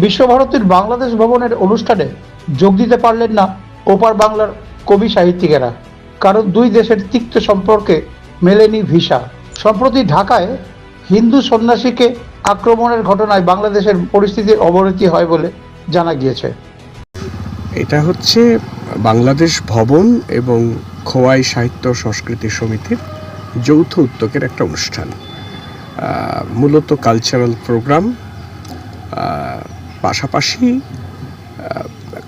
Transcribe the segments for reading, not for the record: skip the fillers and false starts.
বিশ্বভারতীর বাংলাদেশ ভবনের অনুষ্ঠানে যোগ দিতে পারলেন না ওপার বাংলার কবি সাহিত্যিকেরা, কারণ দুই দেশের তিক্ত সম্পর্কে মেলেনি ভিসা। সম্প্রতি ঢাকায় হিন্দু সন্ন্যাসীকে আক্রমণের ঘটনায় বাংলাদেশের পরিস্থিতির অবনতি হয় বলে জানা গিয়েছে। এটা হচ্ছে বাংলাদেশ ভবন এবং খোয়াই সাহিত্য সংস্কৃতি সমিতির যৌথ উদ্যোগের একটা অনুষ্ঠান, মূলত কালচারাল প্রোগ্রাম, পাশাপাশি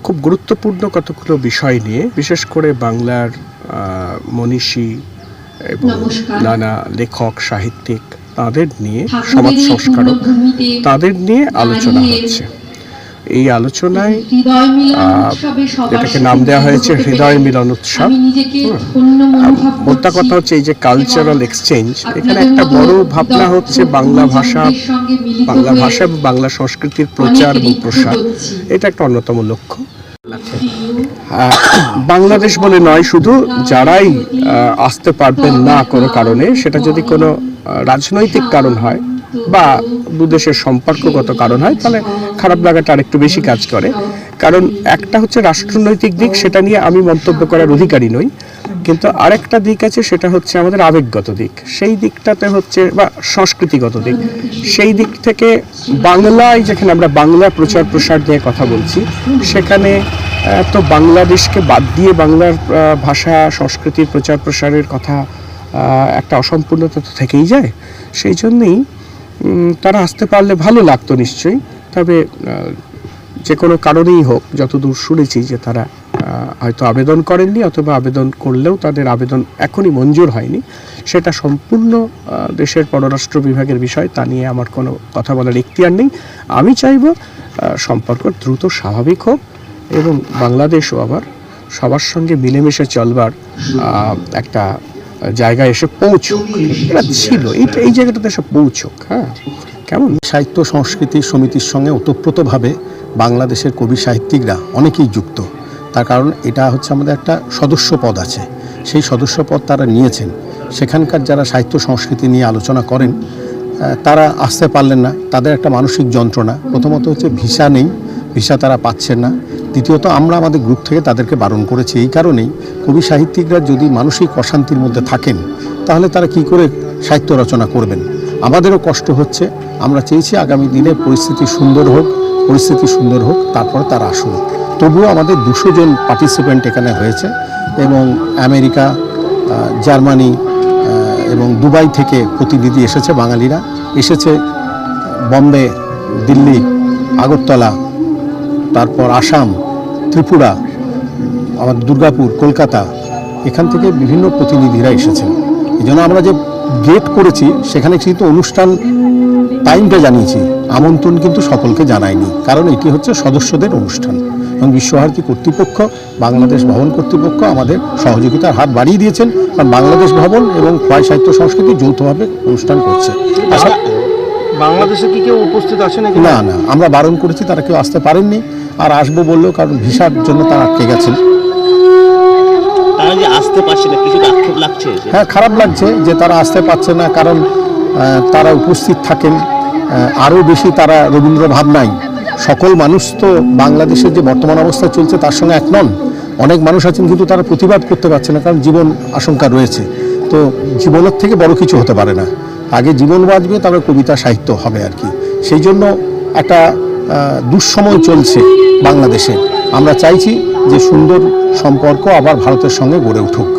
খুব গুরুত্বপূর্ণ কতগুলো বিষয় নিয়ে, বিশেষ করে বাংলার মনীষী এবং নানা লেখক সাহিত্যিক তাদের নিয়ে, সমাজ সংস্কারক তাদের নিয়ে আলোচনা হচ্ছে। এই আলোচনায় এটাকে নাম দেওয়া হয়েছে হৃদয় মিলন উৎসব। মোদ্দা কথা হচ্ছে এই যে কালচারাল এক্সচেঞ্জ, এখানে একটা বড় ভাবনা হচ্ছে বাংলা ভাষা এবং বাংলা সংস্কৃতির প্রচার এবং প্রসার। এটা একটা অন্যতম লক্ষ্য। বাংলাদেশ বলে নয়, শুধু যারাই আসতে পারবেন না কোনো কারণে, সেটা যদি কোনো রাজনৈতিক কারণ হয় বা দুদেশের সম্পর্কগত কারণ হয়, তাহলে খারাপ লাগাটা আরেকটু বেশি কাজ করে। কারণ একটা হচ্ছে রাষ্ট্রনৈতিক দিক, সেটা নিয়ে আমি মন্তব্য করার অধিকারী নই, কিন্তু আরেকটা দিক আছে, সেটা হচ্ছে আমাদের আবেগগত দিক। সেই দিকটাতে হচ্ছে বা সংস্কৃতিগত দিক, সেই দিক থেকে বাংলায় যেখানে আমরা বাংলা প্রচার প্রসার নিয়ে কথা বলছি, সেখানে তো বাংলাদেশকে বাদ দিয়ে বাংলার ভাষা সংস্কৃতির প্রচার প্রসারের কথা একটা অসম্পূর্ণতা তো থেকেই যায়। সেই জন্যই তারা আসতে পারলে ভালো লাগতো নিশ্চয়ই। তবে যে কোনো কারণেই হোক, যতদূর শুনেছি যে তারা হয়তো আবেদন করেননি, অথবা আবেদন করলেও তাদের আবেদন এখনই মঞ্জুর হয়নি। সেটা সম্পূর্ণ দেশের পররাষ্ট্র বিভাগের বিষয়, তা নিয়ে আমার কোনো কথা বলার এখতিয়ার নেই। আমি চাইব সম্পর্ক দ্রুত স্বাভাবিক হোক এবং বাংলাদেশও আবার সবার সঙ্গে মিলেমিশে চলবার একটা জায়গায় এসে পৌঁছুক। এটা ছিল, এই জায়গাটাতে এসে পৌঁছুক। হ্যাঁ, কেমন সাহিত্য সংস্কৃতি সমিতির সঙ্গে ওতপ্রোতভাবে বাংলাদেশের কবি সাহিত্যিকরা অনেকেই যুক্ত। তার কারণ এটা হচ্ছে আমাদের একটা সদস্য পদ আছে, সেই সদস্য পদ তারা নিয়েছেন। সেখানকার যারা সাহিত্য সংস্কৃতি নিয়ে আলোচনা করেন, তারা আসতে পারলেন না। তাদের একটা মানসিক যন্ত্রণা। প্রথমত হচ্ছে ভিসা নেই, ভিসা তারা পাচ্ছেন না। দ্বিতীয়ত আমরা আমাদের গ্রুপ থেকে তাদেরকে বারণ করেছি। এই কারণেই কবি সাহিত্যিকরা যদি মানসিক অশান্তির মধ্যে থাকেন, তাহলে তারা কি করে সাহিত্য রচনা করবেন? আমাদেরও কষ্ট হচ্ছে। আমরা চেয়েছি আগামী দিনে পরিস্থিতি সুন্দর হোক, তারপর তারা আসুন। তবুও আমাদের 200 জন পার্টিসিপেন্ট এখানে হয়েছে, এবং আমেরিকা, জার্মানি এবং দুবাই থেকে প্রতিনিধি এসেছে। বাঙালিরা এসেছে বম্বে, দিল্লি, আগরতলা, তারপর আসাম, ত্রিপুরা, আমাদের দুর্গাপুর, কলকাতা, এখান থেকে বিভিন্ন প্রতিনিধিরা এসেছেন। এই জন্য আমরা যে গেট করেছি, সেখানে কিন্তু অনুষ্ঠান টাইমটা জানিয়েছি, আমন্ত্রণ কিন্তু সকলকে জানায়নি, কারণ এটি হচ্ছে সদস্যদের অনুষ্ঠান। এবং বিশ্বভারতী কর্তৃপক্ষ, বাংলাদেশ ভবন কর্তৃপক্ষ আমাদের সহযোগিতার হাত বাড়িয়ে দিয়েছেন, কারণ বাংলাদেশ ভবন এবং খোয়াই সাহিত্য সংস্কৃতি যৌথভাবে অনুষ্ঠান করছে। বাংলাদেশে কি কেউ উপস্থিত আছেন? না, আমরা বারণ করেছি, তারা কেউ আসতে পারেননি। আর আসবো বললেও, কারণ ভিসার জন্য তারা আটকে গেছেন। হ্যাঁ, খারাপ লাগছে যে তারা আসতে পারছে না, কারণ তারা উপস্থিত থাকেন আরও বেশি। তারা রবীন্দ্র ভাবনায়, সকল মানুষ তো বাংলাদেশের যে বর্তমান অবস্থা চলছে তার সঙ্গে এক নন। অনেক মানুষ আছেন, কিন্তু তারা প্রতিবাদ করতে পারছে না, কারণ জীবন আশঙ্কা রয়েছে। তো জীবনের থেকে বড় কিছু হতে পারে না। আগে জীবন বাঁচবে, তারপরে কবিতা সাহিত্য হবে আর কি। সেই জন্য একটা দুঃসময় চলছে বাংলাদেশে। আমরা চাইছি যে সুন্দর সম্পর্ক আবার ভারতের সঙ্গে গড়ে উঠুক।